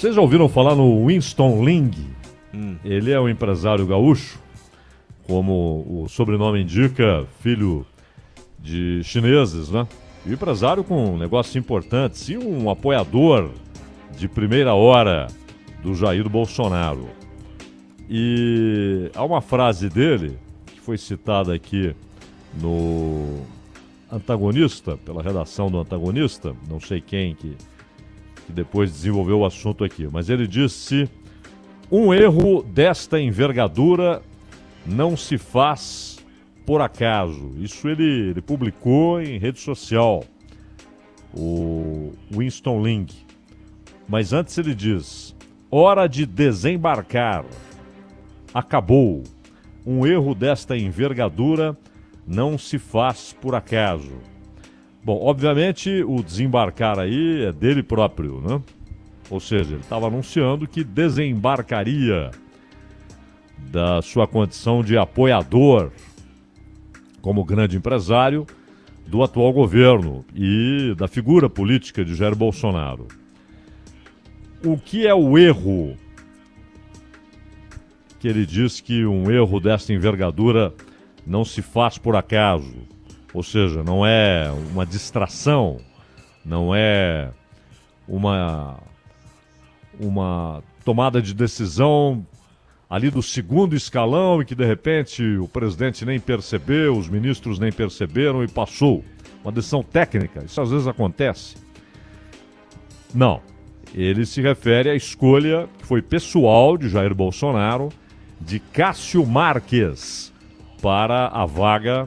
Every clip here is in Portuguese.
Vocês já ouviram falar no Winston Ling? Ele é um empresário gaúcho, como o sobrenome indica, filho de chineses, né? E um empresário com negócios importantes e um apoiador de primeira hora do Jair Bolsonaro. E há uma frase dele, que foi citada aqui no Antagonista, pela redação do Antagonista, não sei quem que depois desenvolveu o assunto aqui, mas ele disse: um erro desta envergadura não se faz por acaso. Isso ele publicou em rede social, o Winston Ling. Mas antes ele diz: hora de desembarcar. Acabou. Um erro desta envergadura não se faz por acaso. Bom, obviamente o desembarcar aí é dele próprio, né? Ou seja, ele estava anunciando que desembarcaria da sua condição de apoiador como grande empresário do atual governo e da figura política de Jair Bolsonaro. O que é o erro? Que ele diz que um erro desta envergadura não se faz por acaso. Ou seja, não é uma distração, não é uma tomada de decisão ali do segundo escalão e que de repente o presidente nem percebeu, os ministros nem perceberam e passou. Uma decisão técnica, isso às vezes acontece. Não, ele se refere à escolha que foi pessoal de Jair Bolsonaro de Cássio Marques para a vaga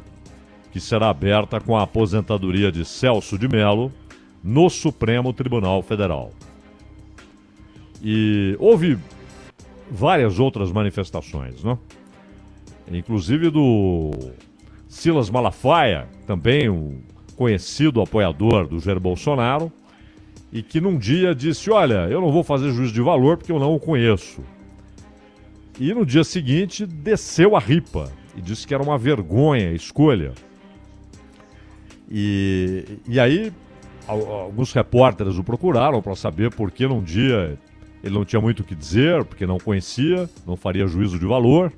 que será aberta com a aposentadoria de Celso de Mello no Supremo Tribunal Federal. E houve várias outras manifestações, né? Inclusive do Silas Malafaia, também um conhecido apoiador do Jair Bolsonaro, e que num dia disse: olha, eu não vou fazer juízo de valor porque eu não o conheço. E no dia seguinte desceu a ripa e disse que era uma vergonha a escolha. E aí alguns repórteres o procuraram para saber por que num dia ele não tinha muito o que dizer, porque não conhecia, não faria juízo de valor.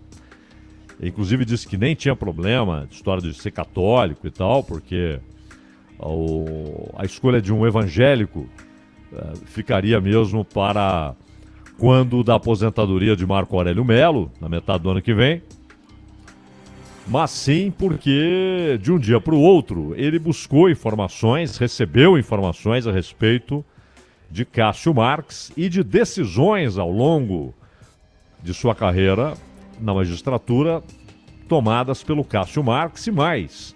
Inclusive disse que nem tinha problema de história de ser católico e tal, porque a escolha de um evangélico ficaria mesmo para quando da aposentadoria de Marco Aurélio Mello, na metade do ano que vem. Mas sim porque de um dia para o outro ele buscou informações, recebeu informações a respeito de Cássio Marques e de decisões ao longo de sua carreira na magistratura tomadas pelo Cássio Marques e mais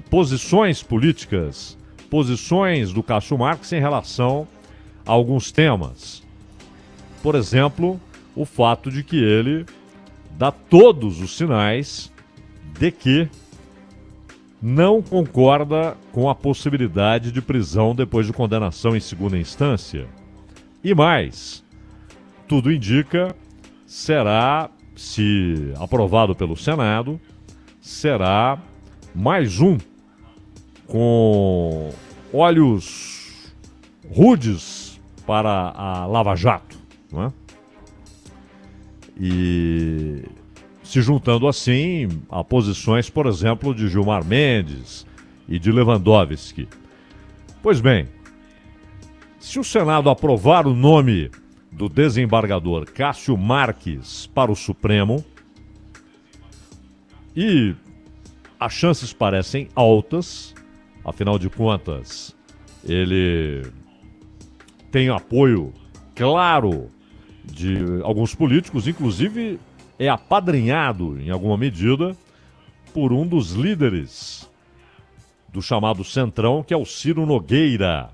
posições políticas, posições do Cássio Marques em relação a alguns temas. Por exemplo, o fato de que ele dá todos os sinais de que não concorda com a possibilidade de prisão depois de condenação em segunda instância. E mais, tudo indica, será, se aprovado pelo Senado, será mais um com olhos rudes para a Lava Jato, não é? E se juntando assim a posições, por exemplo, de Gilmar Mendes e de Lewandowski. Pois bem, se o Senado aprovar o nome do desembargador Cássio Marques para o Supremo, e as chances parecem altas, afinal de contas, ele tem apoio claro de alguns políticos, inclusive é apadrinhado, em alguma medida, por um dos líderes do chamado Centrão, que é o Ciro Nogueira.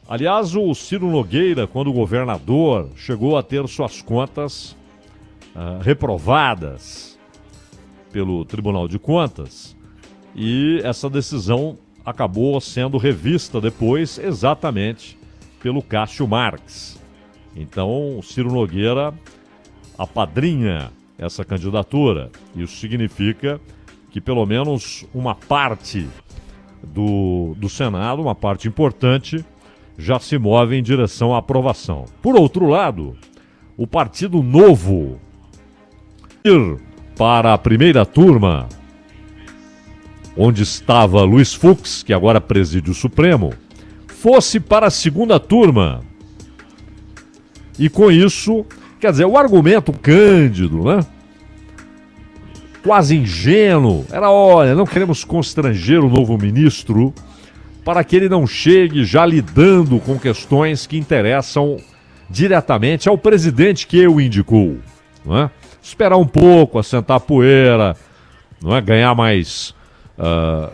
Aliás, o Ciro Nogueira, quando governador, chegou a ter suas contas reprovadas pelo Tribunal de Contas, e essa decisão acabou sendo revista depois exatamente pelo Cássio Marques. Então, o Ciro Nogueira apadrinha essa candidatura. Isso significa que pelo menos uma parte do Senado, uma parte importante, já se move em direção à aprovação. Por outro lado, o Partido Novo ir para a primeira turma, onde estava Luiz Fux, que agora preside o Supremo, fosse para a segunda turma. E com isso, quer dizer, o argumento cândido, né? Quase ingênuo, era, olha, não queremos constranger o novo ministro para que ele não chegue já lidando com questões que interessam diretamente ao presidente que o indicou, não é? Esperar um pouco, assentar a poeira, não é? Ganhar mais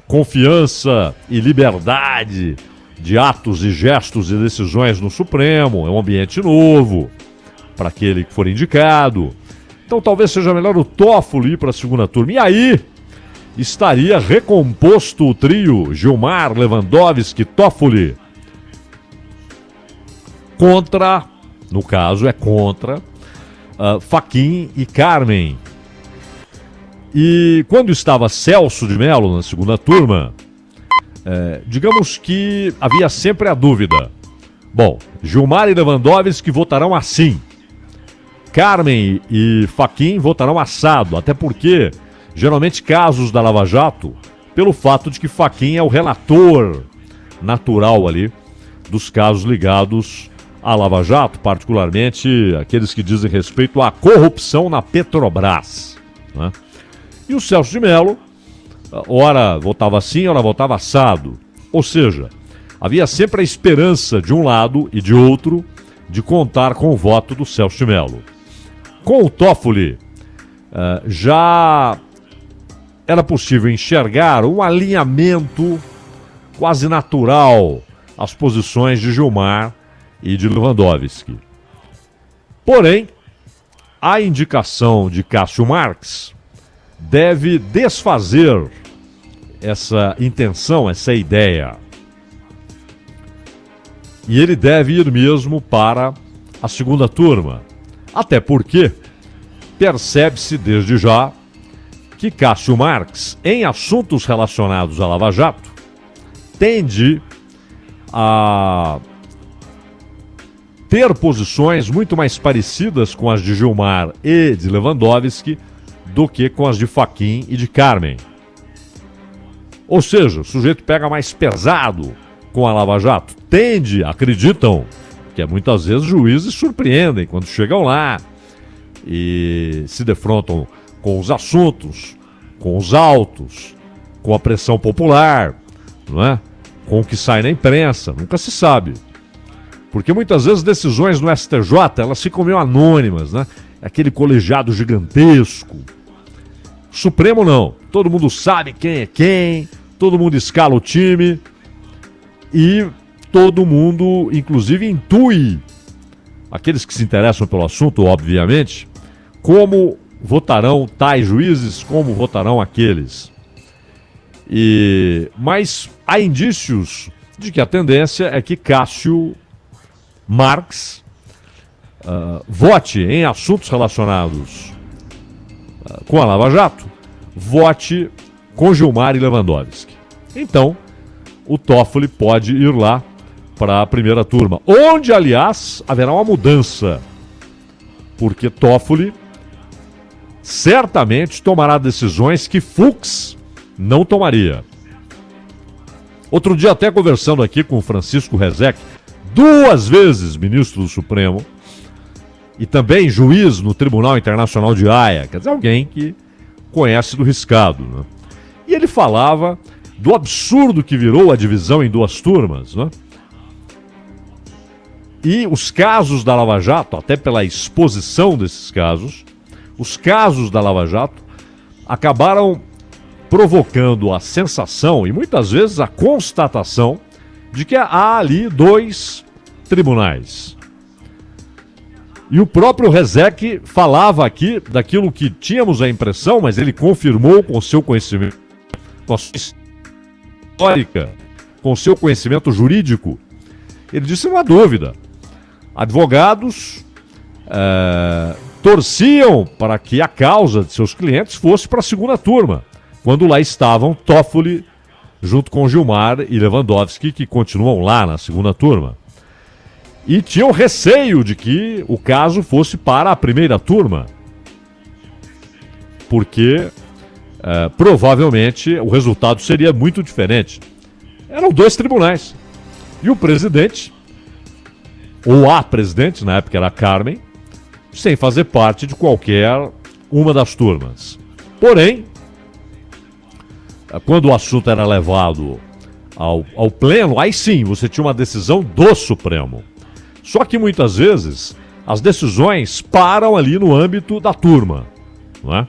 confiança e liberdade de atos e gestos e decisões no Supremo. É um ambiente novo para aquele que for indicado. Então talvez seja melhor o Toffoli ir para a segunda turma. E aí estaria recomposto o trio Gilmar, Lewandowski, Toffoli contra, no caso é contra, Fachin e Carmen. E quando estava Celso de Mello na segunda turma, digamos que havia sempre a dúvida. Bom, Gilmar e Lewandowski votarão assim. Carmen e Fachin votarão assado, até porque, geralmente, casos da Lava Jato, pelo fato de que Fachin é o relator natural ali dos casos ligados à Lava Jato, particularmente aqueles que dizem respeito à corrupção na Petrobras, né? E o Celso de Mello, ora votava assim, ora votava assado. Ou seja, havia sempre a esperança de um lado e de outro de contar com o voto do Celso de Mello. Com o Toffoli, já era possível enxergar um alinhamento quase natural às posições de Gilmar e de Lewandowski. Porém, a indicação de Cássio Marx deve desfazer essa intenção, essa ideia. E ele deve ir mesmo para a segunda turma. Até porque percebe-se desde já que Cássio Marx, em assuntos relacionados à Lava Jato, tende a ter posições muito mais parecidas com as de Gilmar e de Lewandowski do que com as de Fachin e de Carmen. Ou seja, o sujeito pega mais pesado com a Lava Jato. Tende, acreditam, que muitas vezes juízes surpreendem quando chegam lá e se defrontam com os assuntos, com os autos, com a pressão popular, não é? Com o que sai na imprensa, nunca se sabe. Porque muitas vezes decisões no STJ, elas ficam meio anônimas, né? É aquele colegiado gigantesco. Supremo não, todo mundo sabe quem é quem, todo mundo escala o time e todo mundo, inclusive, intui, aqueles que se interessam pelo assunto, obviamente, como votarão tais juízes, como votarão aqueles. Mas há indícios de que a tendência é que Cássio Marx vote em assuntos relacionados com a Lava Jato, vote com Gilmar e Lewandowski. Então, o Toffoli pode ir lá para a primeira turma, onde, aliás, haverá uma mudança, porque Toffoli certamente tomará decisões que Fux não tomaria. Outro dia, até conversando aqui com o Francisco Rezec, 2 vezes ministro do Supremo, e também juiz no Tribunal Internacional de Haia, quer dizer, alguém que conhece do riscado, né? E ele falava do absurdo que virou a divisão em 2 turmas, né? E os casos da Lava Jato, até pela exposição desses casos, os casos da Lava Jato acabaram provocando a sensação e muitas vezes a constatação de que há ali 2 tribunais. E o próprio Rezec falava aqui daquilo que tínhamos a impressão, mas ele confirmou com o seu conhecimento, com a sua histórica, com o seu conhecimento jurídico. Ele disse, não há dúvida, advogados torciam para que a causa de seus clientes fosse para a segunda turma, quando lá estavam Toffoli junto com Gilmar e Lewandowski, que continuam lá na segunda turma. e tinham receio de que o caso fosse para a primeira turma, porque provavelmente o resultado seria muito diferente. Eram 2 tribunais. E o presidente, ou a presidente, na época era a Carmen, sem fazer parte de qualquer uma das turmas. Porém, quando o assunto era levado ao pleno, aí sim, você tinha uma decisão do Supremo. Só que muitas vezes as decisões param ali no âmbito da turma, não é?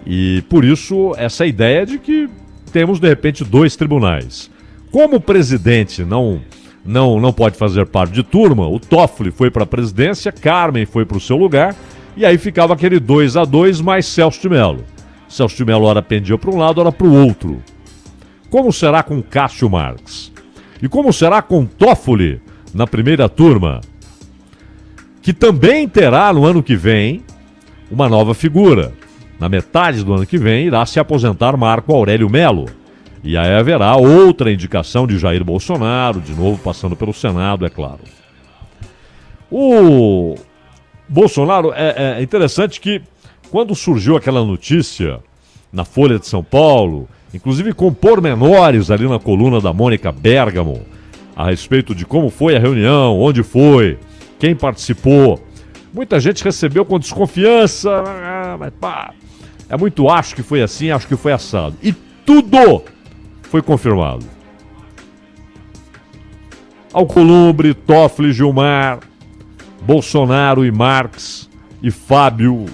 E por isso essa ideia de que temos de repente 2 tribunais. Como o presidente não pode fazer parte de turma, o Toffoli foi para a presidência, Carmen foi para o seu lugar, e aí ficava aquele 2-2 mais Celso de Mello. Celso de Mello ora pendia para um lado, ora para o outro. Como será com Cássio Marx? E como será com Toffoli na primeira turma? Que também terá no ano que vem uma nova figura. Na metade do ano que vem irá se aposentar Marco Aurélio Melo. E aí haverá outra indicação de Jair Bolsonaro, de novo passando pelo Senado, é claro. O Bolsonaro, é interessante que quando surgiu aquela notícia na Folha de São Paulo, inclusive com pormenores ali na coluna da Mônica Bergamo, a respeito de como foi a reunião, onde foi, quem participou, muita gente recebeu com desconfiança, mas pá, é muito acho que foi assim, acho que foi assado. E tudo foi confirmado. Alcolumbre, Toffoli, Gilmar, Bolsonaro e Marx e Fábio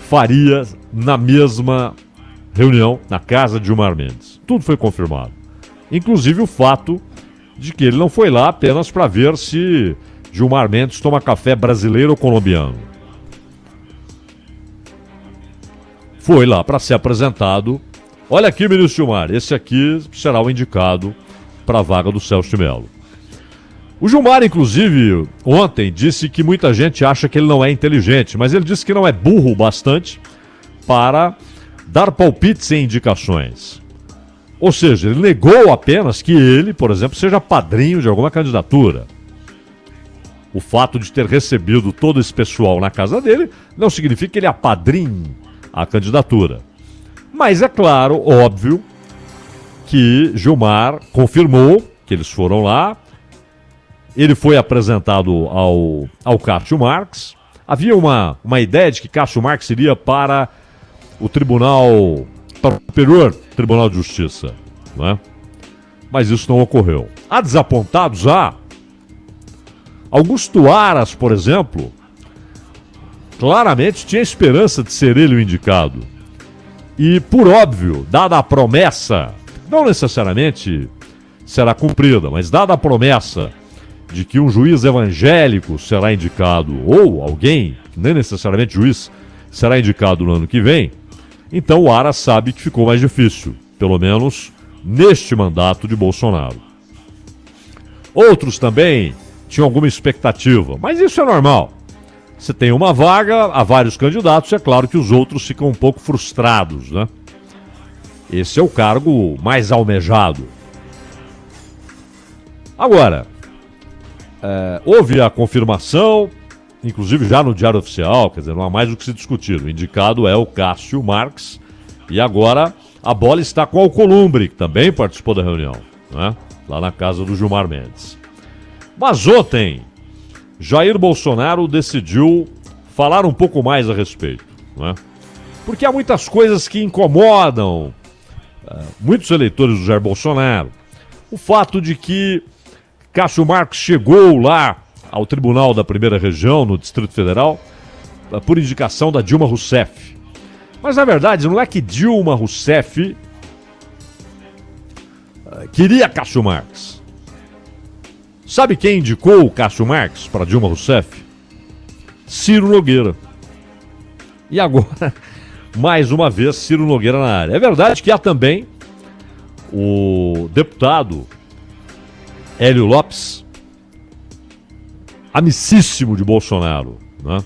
Faria na mesma reunião na casa de Gilmar Mendes. Tudo foi confirmado. Inclusive o fato de que ele não foi lá apenas para ver se Gilmar Mendes toma café brasileiro ou colombiano. Foi lá para ser apresentado. Olha aqui, ministro Gilmar, esse aqui será o indicado para a vaga do Celso de Mello. O Gilmar, inclusive, ontem disse que muita gente acha que ele não é inteligente, mas ele disse que não é burro o bastante para dar palpites em indicações. Ou seja, ele negou apenas que ele, por exemplo, seja padrinho de alguma candidatura. O fato de ter recebido todo esse pessoal na casa dele não significa que ele apadrinhe a candidatura. Mas é claro, óbvio, que Gilmar confirmou que eles foram lá. Ele foi apresentado ao Cássio Marx. Havia uma ideia de que Cássio Marx iria para o Tribunal, para o Superior Tribunal de Justiça, não é? Mas isso não ocorreu. Há desapontados, há. Augusto Aras, por exemplo, claramente tinha esperança de ser ele o indicado. E, por óbvio, dada a promessa, não necessariamente será cumprida, mas dada a promessa de que um juiz evangélico será indicado, ou alguém, nem necessariamente juiz, será indicado no ano que vem, então o Aras sabe que ficou mais difícil, pelo menos neste mandato de Bolsonaro. Outros também tinham alguma expectativa, mas isso é normal. Você tem uma vaga, há vários candidatos, é claro que os outros ficam um pouco frustrados, né? Esse é o cargo mais almejado. Agora, houve a confirmação, inclusive já no Diário Oficial, quer dizer, não há mais o que se discutir. O indicado é o Cássio Marx e agora a bola está com o Alcolumbre, que também participou da reunião, né? Lá na casa do Gilmar Mendes. Mas ontem, Jair Bolsonaro decidiu falar um pouco mais a respeito, né? Porque há muitas coisas que incomodam muitos eleitores do Jair Bolsonaro. O fato de que Cássio Marx chegou lá ao Tribunal da Primeira Região, no Distrito Federal, por indicação da Dilma Rousseff. Mas, na verdade, não é que Dilma Rousseff queria Cássio Marx. Sabe quem indicou o Cássio Marx para Dilma Rousseff? Ciro Nogueira. E agora, mais uma vez, Ciro Nogueira na área. É verdade que há também o deputado Hélio Lopes, amicíssimo de Bolsonaro, né?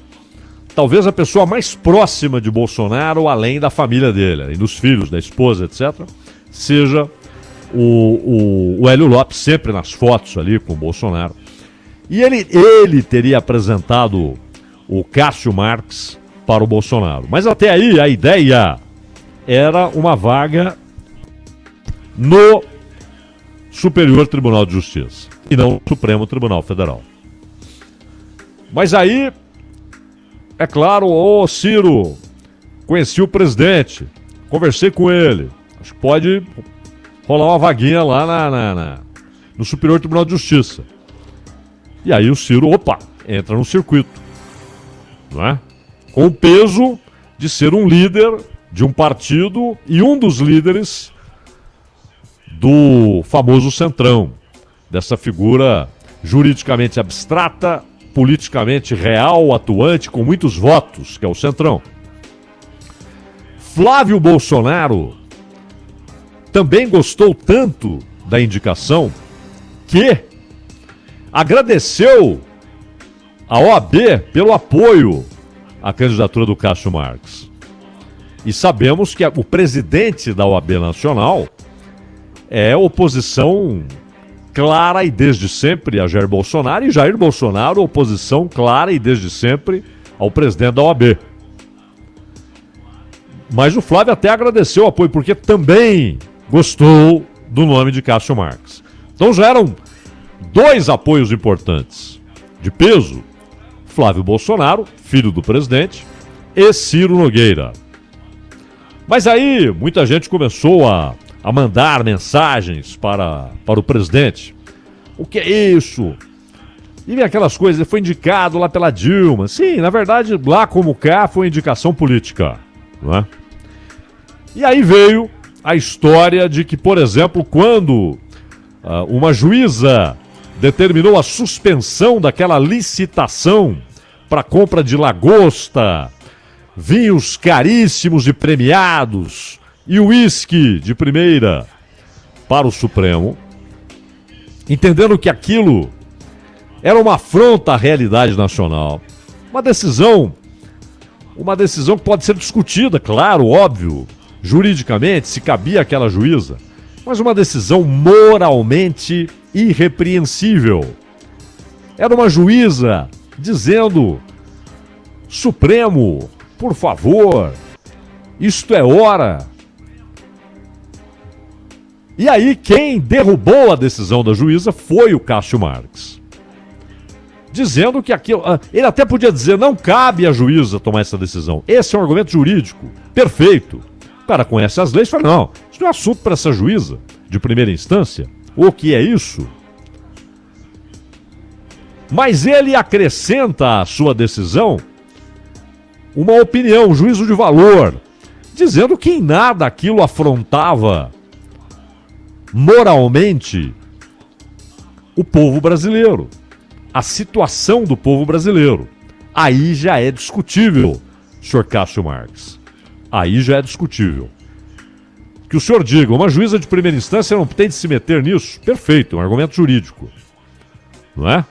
Talvez a pessoa mais próxima de Bolsonaro, além da família dele, e dos filhos, da esposa, etc., seja o Hélio Lopes sempre nas fotos ali com o Bolsonaro. E ele teria apresentado o Cássio Marques para o Bolsonaro. Mas até aí a ideia era uma vaga no Superior Tribunal de Justiça e não no Supremo Tribunal Federal. Mas aí, é claro, ô Ciro, conheci o presidente, conversei com ele, acho que pode rolar uma vaguinha lá no Superior Tribunal de Justiça. E aí o Ciro, entra no circuito, não é? Com o peso de ser um líder de um partido e um dos líderes do famoso Centrão, dessa figura juridicamente abstrata, politicamente real, atuante, com muitos votos, que é o Centrão. Flávio Bolsonaro também gostou tanto da indicação que agradeceu a OAB pelo apoio à candidatura do Cássio Marques. E sabemos que o presidente da OAB Nacional é oposição clara e desde sempre a Jair Bolsonaro, e Jair Bolsonaro oposição clara e desde sempre ao presidente da OAB. Mas o Flávio até agradeceu o apoio, porque também gostou do nome de Cássio Marques. Então já eram 2 apoios importantes, de peso: Flávio Bolsonaro, filho do presidente, e Ciro Nogueira. Mas aí muita gente começou a mandar mensagens para o presidente. O que é isso? E vem aquelas coisas, ele foi indicado lá pela Dilma. Sim, na verdade, lá como cá, foi indicação política, não é? E aí veio a história de que, por exemplo, quando uma juíza determinou a suspensão daquela licitação para compra de lagosta, vinhos caríssimos e premiados e uísque de primeira para o Supremo, entendendo que aquilo era uma afronta à realidade nacional. Uma decisão que pode ser discutida, claro, óbvio, juridicamente, se cabia àquela juíza, mas uma decisão moralmente irrepreensível. Era uma juíza dizendo: Supremo, por favor, isto é hora. E aí quem derrubou a decisão da juíza foi o Cássio Marques, dizendo que aquilo... Ele até podia dizer: não cabe à juíza tomar essa decisão. Esse é um argumento jurídico perfeito. O cara conhece as leis e fala: não, isso não é assunto para essa juíza de primeira instância. O que é isso? Mas ele acrescenta à sua decisão uma opinião, um juízo de valor, dizendo que em nada aquilo afrontava moralmente o povo brasileiro, a situação do povo brasileiro. Aí já é discutível, senhor Cássio Marques. Aí já é discutível. Que o senhor diga: uma juíza de primeira instância não tem de se meter nisso. Perfeito, é um argumento jurídico, não é?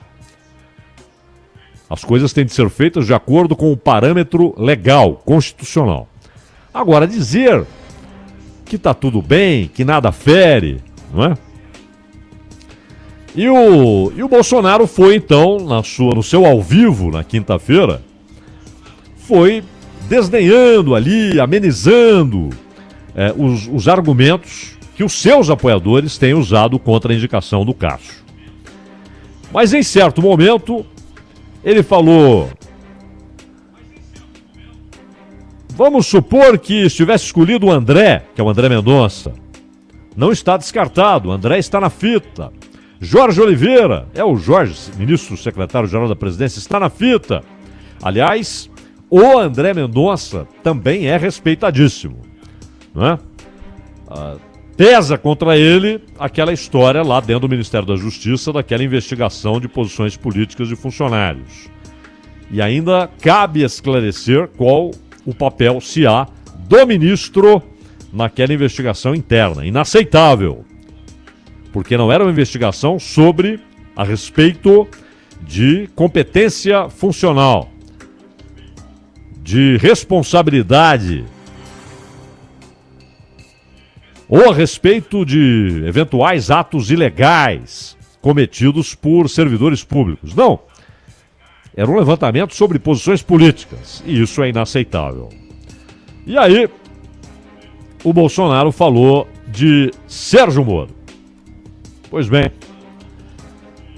As coisas têm de ser feitas de acordo com o parâmetro legal, constitucional. Agora, dizer que está tudo bem, que nada fere, não é? E o Bolsonaro foi, então, no seu ao vivo, na quinta-feira, foi desdenhando ali, amenizando os argumentos que os seus apoiadores têm usado contra a indicação do Cássio. Mas em certo momento, ele falou: vamos supor que estivesse escolhido o André, que é o André Mendonça. Não está descartado, o André está na fita. Jorge Oliveira, o Jorge, ministro secretário-geral da presidência, está na fita. Aliás, o André Mendonça também é respeitadíssimo, não é? Pesa contra ele aquela história lá dentro do Ministério da Justiça, daquela investigação de posições políticas de funcionários. E ainda cabe esclarecer qual o papel, se há, do ministro naquela investigação interna. Inaceitável, porque não era uma investigação a respeito de competência funcional, de responsabilidade ou a respeito de eventuais atos ilegais cometidos por servidores públicos. Não. Era um levantamento sobre posições políticas, e isso é inaceitável. E aí, o Bolsonaro falou de Sérgio Moro. Pois bem,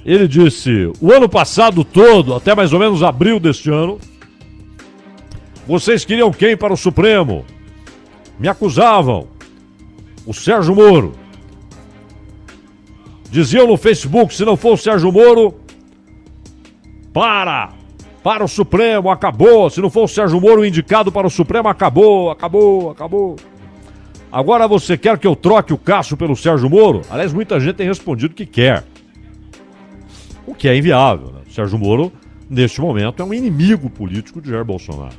ele disse: o ano passado todo, até mais ou menos abril deste ano, vocês queriam quem para o Supremo? Me acusavam. O Sérgio Moro. Diziam no Facebook, se não for o Sérgio Moro, para o Supremo, acabou. Se não for o Sérgio Moro indicado para o Supremo, acabou. Agora você quer que eu troque o Cássio pelo Sérgio Moro? Aliás, muita gente tem respondido que quer. O que é inviável, né? O Sérgio Moro, neste momento, é um inimigo político de Jair Bolsonaro.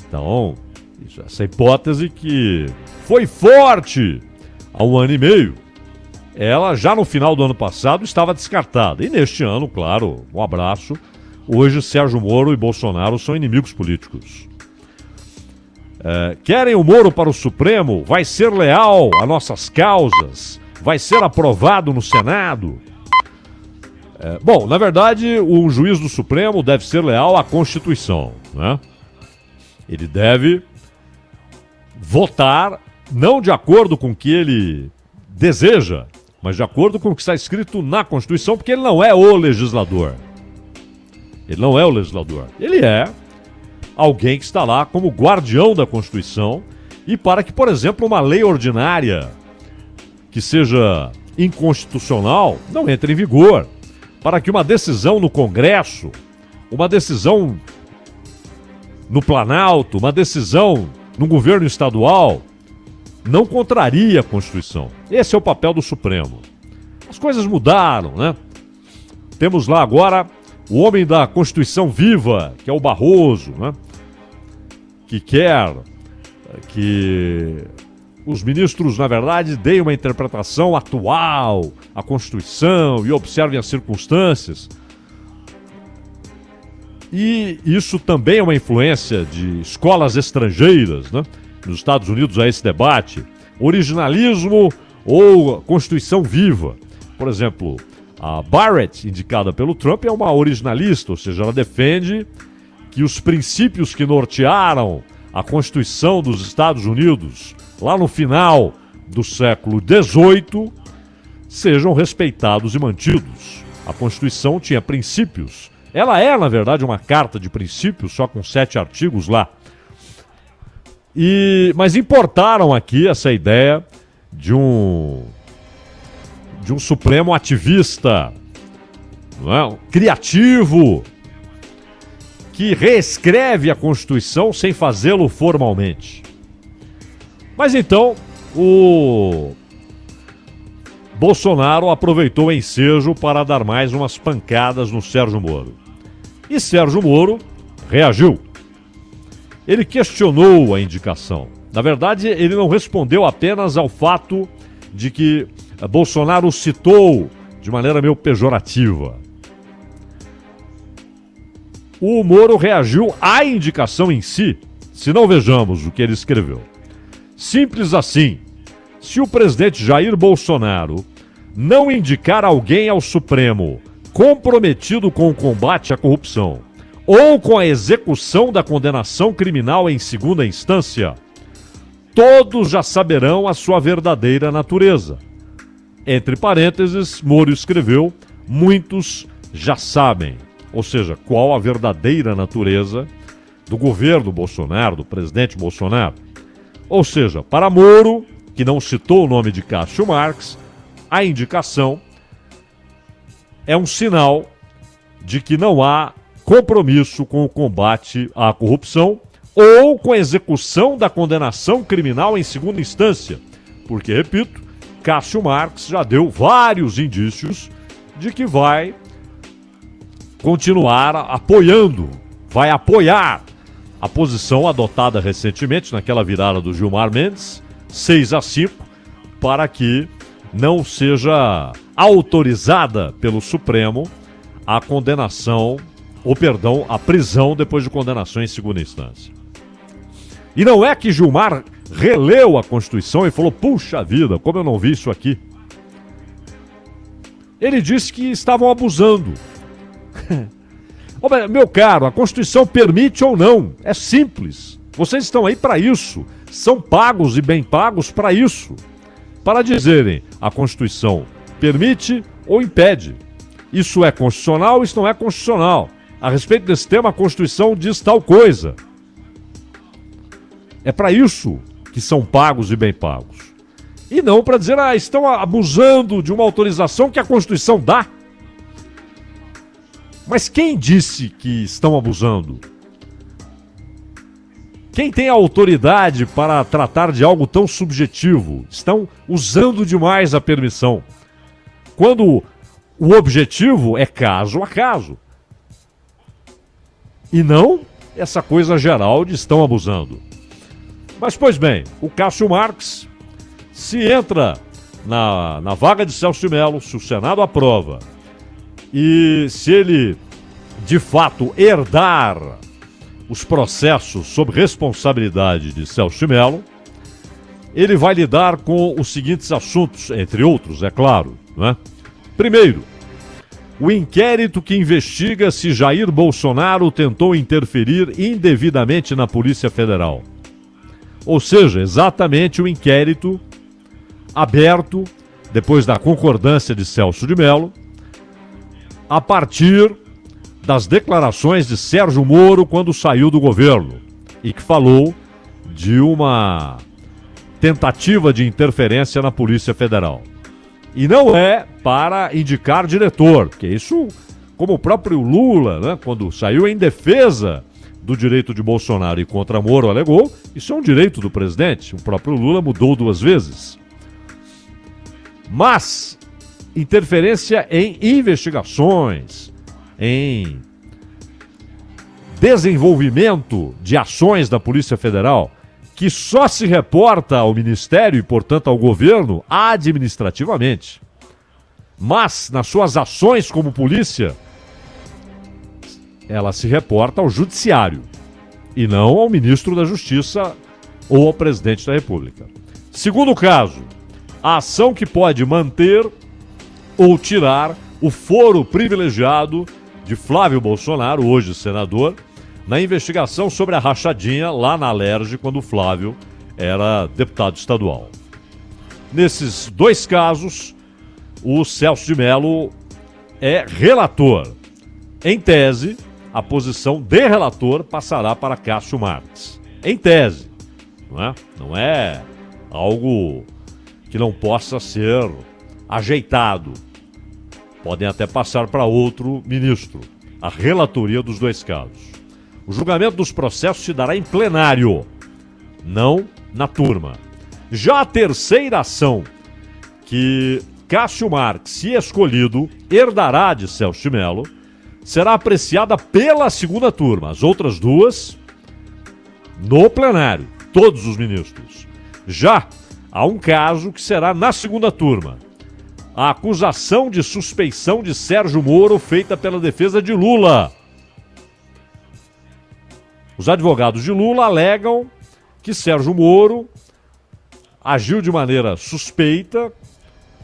Então, essa hipótese que foi forte há 1 ano e meio, ela já no final do ano passado estava descartada. E neste ano, claro, um abraço. Hoje, Sérgio Moro e Bolsonaro são inimigos políticos. Querem o Moro para o Supremo? Vai ser leal a nossas causas? Vai ser aprovado no Senado? Bom, na verdade, um juiz do Supremo deve ser leal à Constituição, né? Ele deve votar não de acordo com o que ele deseja, mas de acordo com o que está escrito na Constituição, porque ele não é o legislador. Ele não é o legislador. Ele é alguém que está lá como guardião da Constituição e para que, por exemplo, uma lei ordinária que seja inconstitucional não entre em vigor, para que uma decisão no Congresso, uma decisão no Planalto, uma decisão no governo estadual não contraria a Constituição. Esse é o papel do Supremo. As coisas mudaram, né? Temos lá agora o homem da Constituição viva, que é o Barroso, né? Que quer que os ministros, na verdade, deem uma interpretação atual à Constituição e observem as circunstâncias. E isso também é uma influência de escolas estrangeiras, né? Nos Estados Unidos há esse debate. Originalismo ou Constituição viva. Por exemplo, a Barrett, indicada pelo Trump, é uma originalista, ou seja, ela defende que os princípios que nortearam a Constituição dos Estados Unidos, lá no final do século XVIII, sejam respeitados e mantidos. A Constituição tinha princípios. Ela é, na verdade, uma carta de princípios, só com 7 artigos lá. Mas importaram aqui essa ideia de um Supremo ativista, não é? Criativo, que reescreve a Constituição sem fazê-lo formalmente. Mas então, o Bolsonaro aproveitou o ensejo para dar mais umas pancadas no Sérgio Moro. E Sérgio Moro reagiu. Ele questionou a indicação. Na verdade, ele não respondeu apenas ao fato de que Bolsonaro citou de maneira meio pejorativa. O Moro reagiu à indicação em si. Se não, vejamos o que ele escreveu. Simples assim. Se o presidente Jair Bolsonaro não indicar alguém ao Supremo comprometido com o combate à corrupção ou com a execução da condenação criminal em segunda instância, todos já saberão a sua verdadeira natureza. Entre parênteses, Moro escreveu, muitos já sabem. Ou seja, qual a verdadeira natureza do governo Bolsonaro, do presidente Bolsonaro. Ou seja, para Moro, que não citou o nome de Cássio Marx, a indicação é um sinal de que não há compromisso com o combate à corrupção ou com a execução da condenação criminal em segunda instância. Porque, repito, Cássio Marx já deu vários indícios de que vai continuar apoiando, vai apoiar a posição adotada recentemente naquela virada do Gilmar Mendes, 6-5, para que não seja autorizada pelo Supremo a condenação, ou perdão, a prisão depois de condenação em segunda instância. E não é que Gilmar releu a Constituição e falou: puxa vida, como eu não vi isso aqui. Ele disse que estavam abusando. Meu caro, a Constituição permite ou não? É simples. Vocês estão aí para isso. São pagos e bem pagos para isso. Para dizerem: a Constituição permite ou impede. Isso é constitucional, isso não é constitucional. A respeito desse tema, a Constituição diz tal coisa. É para isso que são pagos e bem pagos. E não para dizer: estão abusando de uma autorização que a Constituição dá. Mas quem disse que estão abusando? Quem tem a autoridade para tratar de algo tão subjetivo? Estão usando demais a permissão. Quando o objetivo é caso a caso. E não essa coisa geral de estão abusando. Mas, pois bem, o Cássio Marques, se entra na vaga de Celso de Mello, se o Senado aprova, e se ele, de fato, herdar os processos sob responsabilidade de Celso de Mello, ele vai lidar com os seguintes assuntos, entre outros, é claro, né? Primeiro, o inquérito que investiga se Jair Bolsonaro tentou interferir indevidamente na Polícia Federal. Ou seja, exatamente o inquérito aberto, depois da concordância de Celso de Mello, a partir das declarações de Sérgio Moro quando saiu do governo e que falou de uma tentativa de interferência na Polícia Federal. E não é para indicar diretor, porque isso, como o próprio Lula, né, quando saiu em defesa do direito de Bolsonaro e contra Moro alegou, isso é um direito do presidente. O próprio Lula mudou 2 vezes. Mas interferência em investigações, em desenvolvimento de ações da Polícia Federal, que só se reporta ao Ministério e, portanto, ao governo administrativamente. Mas, nas suas ações como polícia, ela se reporta ao Judiciário e não ao Ministro da Justiça ou ao Presidente da República. Segundo caso, a ação que pode manter ou tirar o foro privilegiado de Flávio Bolsonaro, hoje senador, na investigação sobre a rachadinha lá na Alerj, quando o Flávio era deputado estadual. Nesses 2 casos, o Celso de Mello é relator. Em tese, a posição de relator passará para Cássio Marques. Em tese, não é? Não é algo que não possa ser ajeitado. Podem até passar para outro ministro. A relatoria dos 2 casos. O julgamento dos processos se dará em plenário, não na turma. Já a terceira ação, que Cássio Marques, se escolhido, herdará de Celso de Mello, será apreciada pela segunda turma. As outras 2, no plenário, todos os ministros. Já há um caso que será na segunda turma. A acusação de suspeição de Sérgio Moro feita pela defesa de Lula. Os advogados de Lula alegam que Sérgio Moro agiu de maneira suspeita,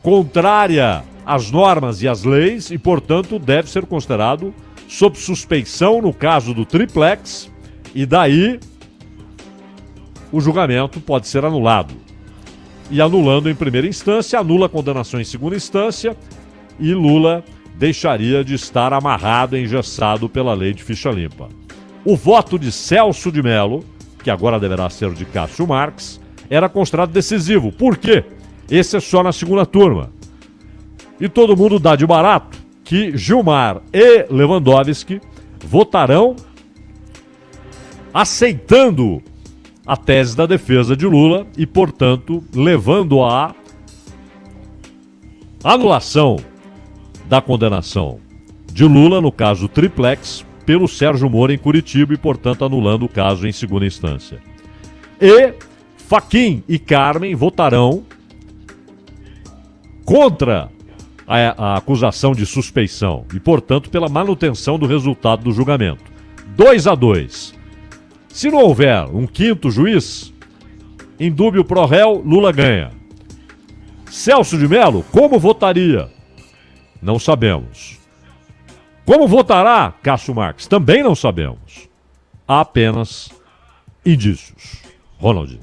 contrária às normas e às leis e, portanto, deve ser considerado sob suspeição no caso do triplex e daí o julgamento pode ser anulado. E anulando em primeira instância, anula a condenação em segunda instância e Lula deixaria de estar amarrado, engessado pela lei de ficha limpa. O voto de Celso de Mello, que agora deverá ser de Cássio Marques, era considerado decisivo. Por quê? Esse é só na segunda turma. E todo mundo dá de barato que Gilmar e Lewandowski votarão aceitando a tese da defesa de Lula e, portanto, levando à anulação da condenação de Lula, no caso triplex, pelo Sérgio Moro em Curitiba e, portanto, anulando o caso em segunda instância. E Fachin e Carmen votarão contra a acusação de suspeição e, portanto, pela manutenção do resultado do julgamento. 2-2. Se não houver um quinto juiz, Em dúbio pro réu, Lula ganha. Celso de Mello, como votaria? Não sabemos. Como votará Cássio Marques? Também não sabemos. Há apenas indícios. Ronaldinho.